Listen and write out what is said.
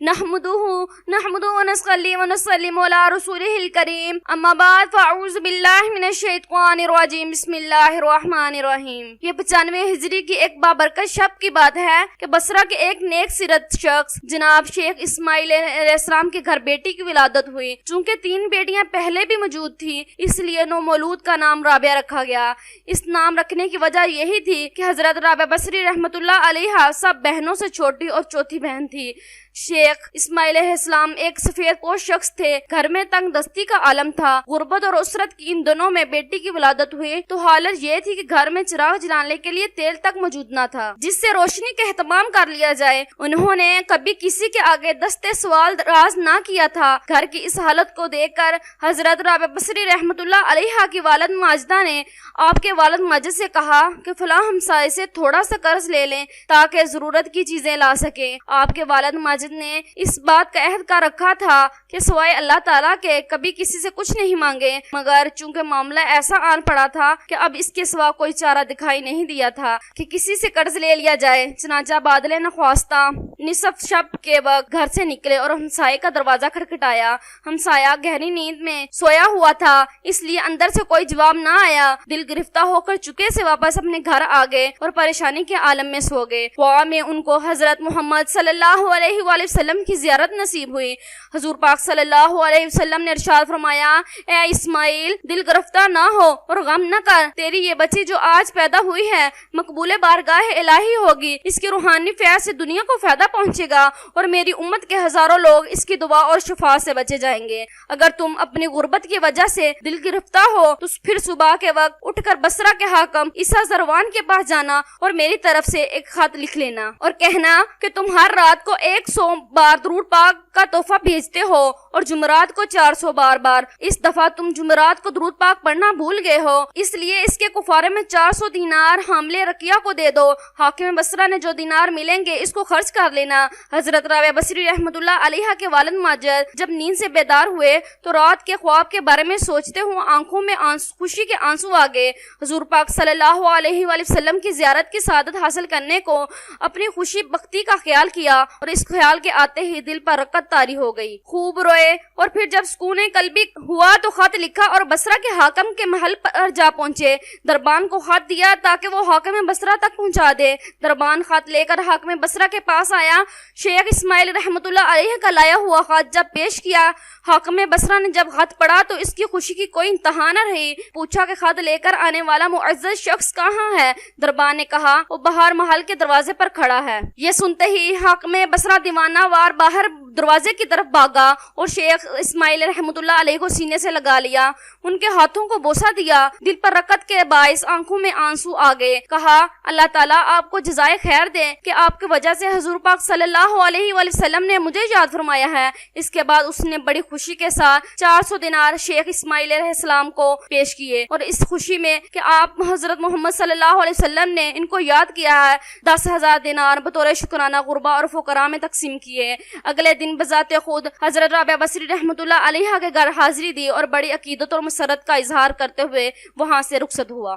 نحمدہ ونصلی ونسلم علی رسولہ الکریم اما بعد فاعوذ باللہ من الشیطان الرجیم بسم اللہ الرحمن الرحیم۔ یہ 95 ہجری کی ایک بابرکت شب کی بات ہے کہ بصرہ کے ایک نیک سیرت شخص جناب شیخ اسماعیل علیہ السلام کے گھر بیٹی کی ولادت ہوئی۔ چونکہ 3 بیٹیاں پہلے بھی موجود تھی اس لیے نو مولود کا نام رابعہ رکھا گیا۔ اس نام رکھنے کی وجہ یہی تھی کہ حضرت رابعہ بصری رحمۃ اللہ علیہ سب بہنوں سے چھوٹی اور چوتھی بہن تھی۔ شیخ اسماعیل علیہ السلام ایک سفید پوش شخص تھے۔ گھر میں تنگ دستی کا عالم تھا۔ غربت اور اسرت کی ان دونوں میں بیٹی کی ولادت ہوئی تو حالت یہ تھی کہ گھر میں چراغ جلانے کے لیے تیل تک موجود نہ تھا جس سے روشنی کا اہتمام کر لیا جائے۔ انہوں نے کبھی کسی کے آگے دستے سوال دراز نہ کیا تھا۔ گھر کی اس حالت کو دیکھ کر حضرت رابعہ بصری رحمۃ اللہ علیہ کی والد ماجدہ نے آپ کے والد ماجد سے کہا کہ فلاں ہمسائے سے تھوڑا سا قرض لے لیں تاکہ ضرورت کی چیزیں لا سکیں۔ آپ کے والد ماجد نے اس بات کا عہد کر رکھا تھا کہ سوائے اللہ تعالیٰ کے کبھی کسی سے کچھ نہیں مانگے، مگر چونکہ معاملہ ایسا آن پڑا تھا کہ اب اس کے سوا کوئی چارہ دکھائی نہیں دیا تھا کہ کسی سے قرض لے لیا جائے۔ چنانچہ بادل نخواستہ نصف شب کے وقت گھر سے نکلے اور ہمسائے کا دروازہ کھٹکھٹایا۔ ہمسایہ گہری نیند میں سویا ہوا تھا اس لیے اندر سے کوئی جواب نہ آیا۔ دل گرفتہ ہو کر چکے سے واپس اپنے گھر آ گئے اور پریشانی کے عالم میں سو گئے۔ دعا میں ان کو حضرت محمد صلی اللہ علیہ وآلہ وسلم کی زیارت نصیب ہوئی۔ حضور پاک صلی اللہ علیہ وسلم نے ارشاد فرمایا، اے اسماعیل دل گرفتہ نہ ہو اور غم نہ کر، تیری یہ بچی جو آج پیدا ہوئی ہے مقبول بارگاہ الہی ہوگی، اس کی روحانی فیض سے دنیا کو فائدہ پہنچے گا اور میری امت کے ہزاروں لوگ اس کی دعا اور شفاء سے بچے جائیں گے۔ اگر تم اپنی غربت کی وجہ سے دل گرفتہ ہو تو پھر صبح کے وقت اٹھ کر بصرہ کے حاکم عیسیٰ زروان کے پاس جانا اور میری طرف سے ایک خط لکھ لینا اور کہنا کہ تم ہر رات کو 100 بار درود پاک کا تحفہ بھیجتے ہو اور جمعرات کو 400 بار۔ اس دفعہ تم جمعرات کو درود پاک پڑھنا بھول گئے ہو، اس لیے اس کے کفارے میں 400 دینار حاملے رقیہ کو دے دو۔ حاکم بصرہ نے جو دینار ملیں گے اس کو خرچ کر لینا۔ حضرت رابعہ بصری رحمۃ اللہ علیہ کے والد ماجد جب نیند سے بیدار ہوئے تو رات کے خواب کے بارے میں سوچتے ہوئے آنکھوں میں خوشی کے آنسو آ گئے۔ حضور پاک صلی اللہ علیہ وآلہ وسلم کی زیارت کی سعادت حاصل کرنے کو اپنی خوشی بختی کا خیال کیا اور اس خیال کے آتے ہی دل پر رقت طاری ہو گئی۔ خوب روئے اور پھر جب سکون قلبی ہوا تو خط لکھا اور بصرہ کے حاکم کے محل پر جا پہنچے۔ دربان کو خط دیا تاکہ وہ حاکم بصرہ تک پہنچا دے۔ دربان خط لے کر حاکم بصرہ کے پاس آیا۔ شیخ اسماعیل رحمۃ اللہ علیہ کا لایا ہوا خط جب پیش کیا، حاکم بصرہ نے جب خط پڑھا تو اس کی خوشی کی کوئی انتہا نہ رہی۔ پوچھا کہ خط لے کر آنے والا معزز شخص کہاں ہے؟ دربان نے کہا وہ باہر محل کے دروازے پر کھڑا ہے۔ یہ سنتے ہی حاکم بصرہ دیوانہ وار باہر دروازے کی طرف بھاگا اور شیخ اسماعیل رحمۃ اللہ علیہ کو سینے سے لگا لیا، ان کے ہاتھوں کو بوسہ دیا۔ دل پر رقت کے باعث آنکھوں میں آنسو آ گئے۔ کہا اللہ تعالیٰ آپ کو جزائے خیر دے کہ آپ کی وجہ سے حضور پاک صلی اللہ علیہ وآلہ وسلم نے مجھے یاد فرمایا ہے۔ اس کے بعد اس نے بڑی خوشی کے ساتھ 400 دینار شیخ اسماعیل علیہ السلام کو پیش کیے اور اس خوشی میں کہ آپ حضرت محمد صلی اللہ علیہ وسلم نے ان کو یاد کیا ہے 10,000 دینار بطور شکرانہ غربا اور فقراء میں تقسیم کیے۔ اگلے دن بذات خود حضرت رابعہ بصری رحمۃ اللہ علیہ کے گھر حاضری دی اور بڑی عقیدت اور مسرت کا اظہار کرتے ہوئے وہاں سے رخصت ہوا۔